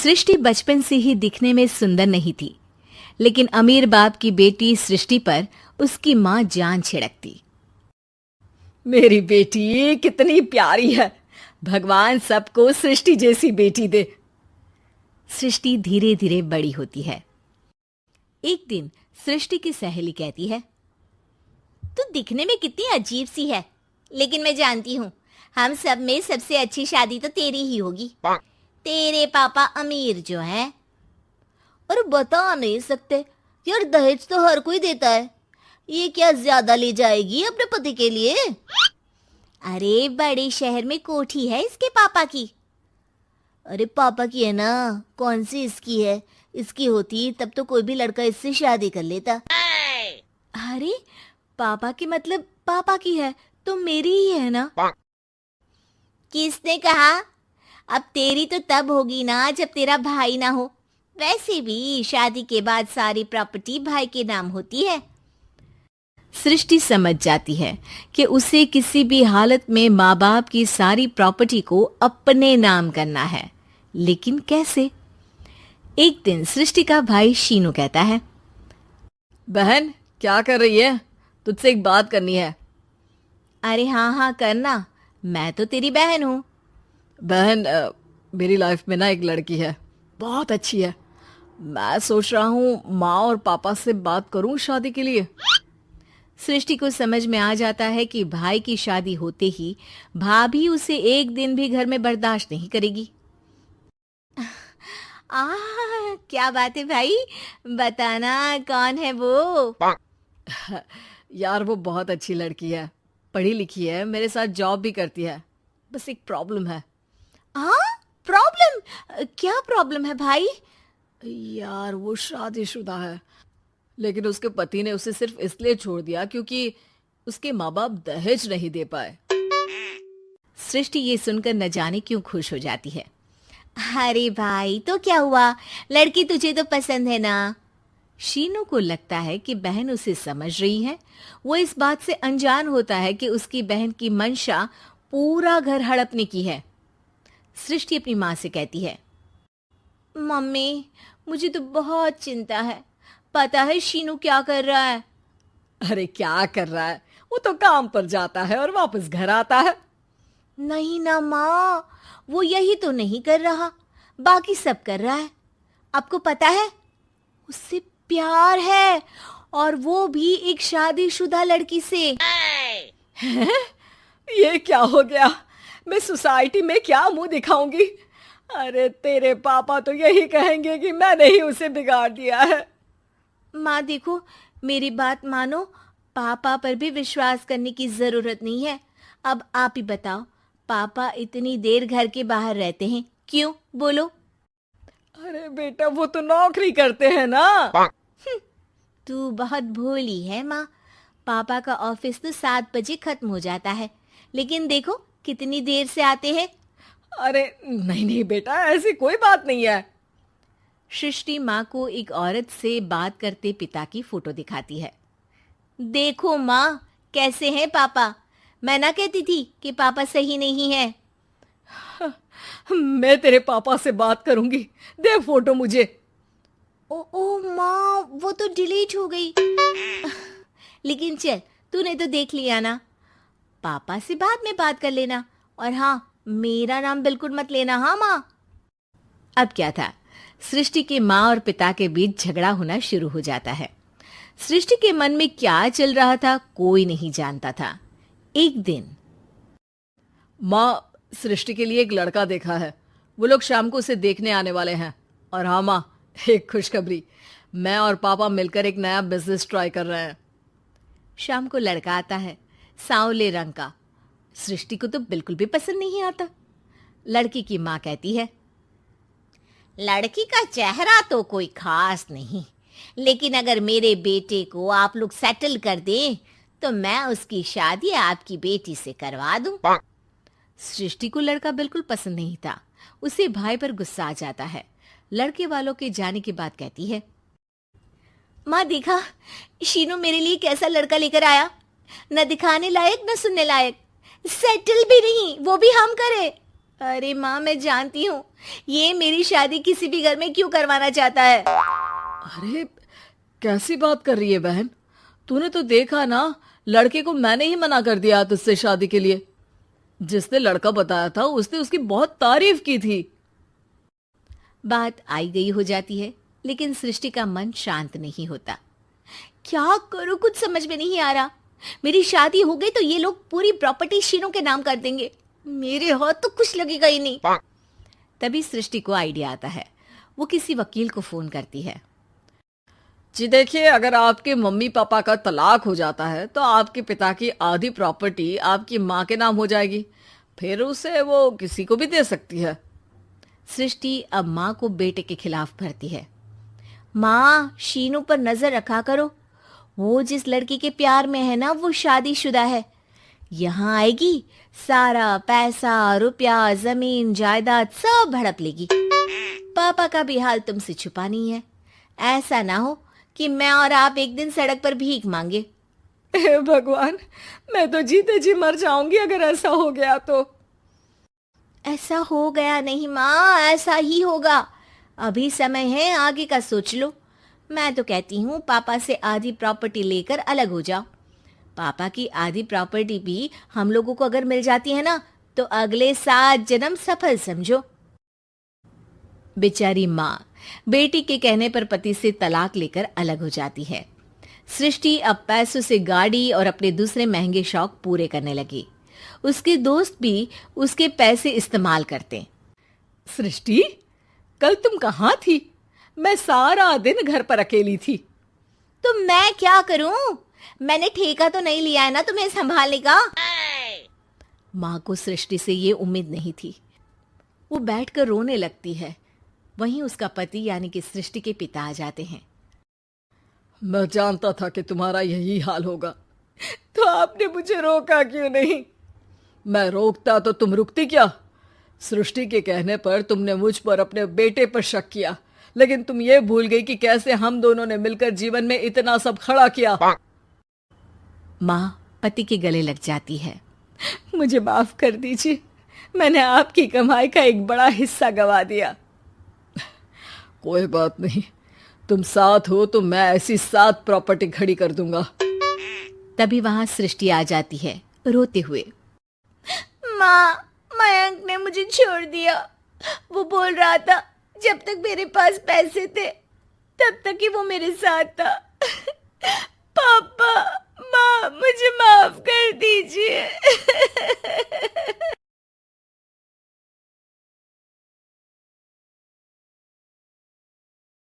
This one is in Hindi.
सृष्टि बचपन से ही दिखने में सुंदर नहीं थी, लेकिन अमीर बाप की बेटी सृष्टि पर उसकी माँ जान छिड़कती। मेरी बेटी कितनी प्यारी है, भगवान सबको सृष्टि जैसी बेटी दे। सृष्टि धीरे धीरे बड़ी होती है। एक दिन सृष्टि की सहेली कहती है, तू दिखने में कितनी अजीब सी है, लेकिन मैं जानती हूँ हम सब में सबसे अच्छी शादी तो तेरी ही होगी। तेरे पापा अमीर जो है। और बता नहीं सकते यार, दहेज तो हर कोई देता है, ये क्या ज्यादा ले जाएगी अपने पति के लिए? अरे बड़े शहर में कोठी है इसके पापा की। अरे पापा की है ना, कौन सी इसकी है? इसकी होती तब तो कोई भी लड़का इससे शादी कर लेता। अरे पापा की मतलब पापा की है तो मेरी ही है ना? किसने कहा? अब तेरी तो तब होगी ना जब तेरा भाई ना हो। वैसे भी शादी के बाद सारी प्रॉपर्टी भाई के नाम होती है। सृष्टि समझ जाती है कि उसे किसी भी हालत में माँ बाप की सारी प्रॉपर्टी को अपने नाम करना है, लेकिन कैसे? एक दिन सृष्टि का भाई शीनू कहता है, बहन क्या कर रही है? तुझसे एक बात करनी है। अरे हाँ हाँ करना, मैं तो तेरी बहन हूँ। बहन मेरी लाइफ में ना एक लड़की है, बहुत अच्छी है। मैं सोच रहा हूँ माँ और पापा से बात करूँ शादी के लिए। सृष्टि को समझ में आ जाता है कि भाई की शादी होते ही भाभी उसे एक दिन भी घर में बर्दाश्त नहीं करेगी। क्या बात है भाई, बताना कौन है वो? यार वो बहुत अच्छी लड़की है, पढ़ी लिखी है, मेरे साथ जॉब भी करती है। बस एक प्रॉब्लम है। प्रॉब्लम? क्या प्रॉब्लम है भाई? यार वो शादीशुदा है, लेकिन उसके पति ने उसे सिर्फ इसलिए छोड़ दिया क्योंकि उसके माँ बाप दहेज नहीं दे पाए। सृष्टि ये सुनकर न जाने क्यों खुश हो जाती है। अरे भाई तो क्या हुआ, लड़की तुझे तो पसंद है ना? शीनू को लगता है कि बहन उसे समझ रही है। वो इस बात से अनजान होता है कि उसकी बहन की मंशा पूरा घर हड़पने की है। सृष्टि अपनी माँ से कहती है, मम्मी मुझे तो बहुत चिंता है। पता है शीनू क्या कर रहा है? अरे क्या कर रहा है? वो तो काम पर जाता है और वापस घर आता है। नहीं ना माँ, वो यही तो नहीं कर रहा, बाकी सब कर रहा है। आपको पता है उससे प्यार है, और वो भी एक शादीशुदा लड़की से। हैं? ये क्या हो गया? मैं सोसाइटी में क्या मुंह दिखाऊंगी? अरे तेरे पापा तो यही कहेंगे कि मैंने ही उसे बिगाड़ दिया है। माँ देखो, मेरी बात मानो, पापा पर भी विश्वास करने की जरूरत नहीं है। अब आप ही बताओ, पापा इतनी देर घर के बाहर रहते हैं क्यों? बोलो। अरे बेटा वो तो नौकरी करते हैं ना। तू बहुत भोली है माँ। पापा का ऑफिस तो 7 बजे खत्म हो जाता है, लेकिन देखो कितनी देर से आते हैं। अरे नहीं नहीं बेटा, ऐसी कोई बात नहीं है। सृष्टि माँ को एक औरत से बात करते पिता की फोटो दिखाती है। देखो माँ कैसे हैं पापा। मैं ना कहती थी कि पापा सही नहीं है। मैं तेरे पापा से बात करूंगी, दे फोटो मुझे। ओ माँ, वो तो डिलीट हो गई। लेकिन चल, तूने तो देख लिया ना। पापा से बाद में बात कर लेना, और हाँ मेरा नाम बिल्कुल मत लेना। हाँ माँ। अब क्या था, सृष्टि के माँ और पिता के बीच झगड़ा होना शुरू हो जाता है। सृष्टि के मन में क्या चल रहा था कोई नहीं जानता था। एक दिन, माँ सृष्टि के लिए एक लड़का देखा है, वो लोग शाम को उसे देखने आने वाले हैं। और हाँ माँ, एक खुशखबरी, मैं और पापा मिलकर एक नया बिजनेस ट्राई कर रहे हैं। शाम को लड़का आता है, सांवले रंग का। सृष्टि को तो बिल्कुल भी पसंद नहीं आता। लड़की की माँ कहती है, लड़की का चेहरा तो कोई खास नहीं, लेकिन अगर मेरे बेटे को आप लोग सेटल कर दें तो मैं उसकी शादी आपकी बेटी से करवा दूं। सृष्टि को लड़का बिल्कुल पसंद नहीं था। उसे भाई पर गुस्सा आ जाता है। लड़के वालों के जाने के बाद कहती है, माँ देखा शीनू मेरे लिए कैसा लड़का लेकर आया, न दिखाने लायक न सुनने लायक, सेटल भी नहीं, वो भी हम करे। अरे माँ, मैं जानती हूँ ये मेरी शादी किसी भी घर में क्यों करवाना चाहता है। अरे कैसी बात कर रही है बहन, तूने तो देखा ना, लड़के को मैंने ही मना कर दिया तुझसे शादी के लिए। जिसने लड़का बताया था उसने उसकी बहुत तारीफ की थी। बात आई गई हो जाती है, लेकिन सृष्टि का मन शांत नहीं होता। क्या करूँ, कुछ समझ में नहीं आ रहा। मेरी शादी हो गई तो ये लोग पूरी प्रॉपर्टी शीनू के नाम कर देंगे, मेरे हाथ तो कुछ लगेगा ही नहीं। तभी सृष्टि को आइडिया आता है। वो किसी वकील को फोन करती है। जी देखिए, अगर आपके मम्मी पापा का तलाक हो जाता है तो आपके पिता की आधी प्रॉपर्टी आपकी माँ के नाम हो जाएगी, फिर उसे वो किसी को भी दे सकती है। सृष्टि अब माँ को बेटे के खिलाफ भरती है। माँ, शीनू पर नजर रखा करो, वो जिस लड़की के प्यार में है ना वो शादीशुदा है। यहाँ आएगी, सारा पैसा, रुपया, जमीन, जायदाद सब हड़प लेगी। पापा का भी हाल तुमसे छुपा नहीं है। ऐसा ना हो कि मैं और आप एक दिन सड़क पर भीख मांगे। हे भगवान, मैं तो जीते जी मर जाऊंगी अगर ऐसा हो गया तो। ऐसा हो गया नहीं माँ, ऐसा ही होगा। अभी समय है, आगे का सोच लो। मैं तो कहती हूँ पापा से आधी प्रॉपर्टी लेकर अलग हो जाओ। पापा की आधी प्रॉपर्टी भी हम लोगों को अगर मिल जाती है ना तो अगले 7 जन्म सफल समझो। बेचारी माँ बेटी के कहने पर पति से तलाक लेकर अलग हो जाती है। सृष्टि अब पैसों से गाड़ी और अपने दूसरे महंगे शौक पूरे करने लगी। उसके दोस्त भी उसके पैसे इस्तेमाल करते। सृष्टि, कल तुम कहाँ थी? मैं सारा दिन घर पर अकेली थी। तो मैं क्या करूं? मैंने ठेका तो नहीं लिया है ना तुम्हें संभालने का। माँ को सृष्टि से ये उम्मीद नहीं थी। वो बैठकर रोने लगती है। वहीं उसका पति यानी कि सृष्टि के पिता आ जाते हैं। मैं जानता था कि तुम्हारा यही हाल होगा, तो आपने मुझे रोका क्यों नहीं? मैं रोकता तो तुम रुकती क्या? सृष्टि के कहने पर तुमने मुझ पर, अपने बेटे पर शक किया, लेकिन तुम ये भूल गई कि कैसे हम दोनों ने मिलकर जीवन में इतना सब खड़ा किया। माँ पति के गले लग जाती है। मुझे माफ कर दीजिए, मैंने आपकी कमाई का एक बड़ा हिस्सा गवा दिया। कोई बात नहीं, तुम साथ हो तो मैं ऐसी 7 प्रॉपर्टी खड़ी कर दूंगा। तभी वहां सृष्टि आ जाती है रोते हुए। माँ, मयंक ने मुझे छोड़ दिया। वो बोल रहा था जब तक मेरे पास पैसे थे तब तक ही वो मेरे साथ था। पापा, माँ, मुझे माफ कर दीजिए।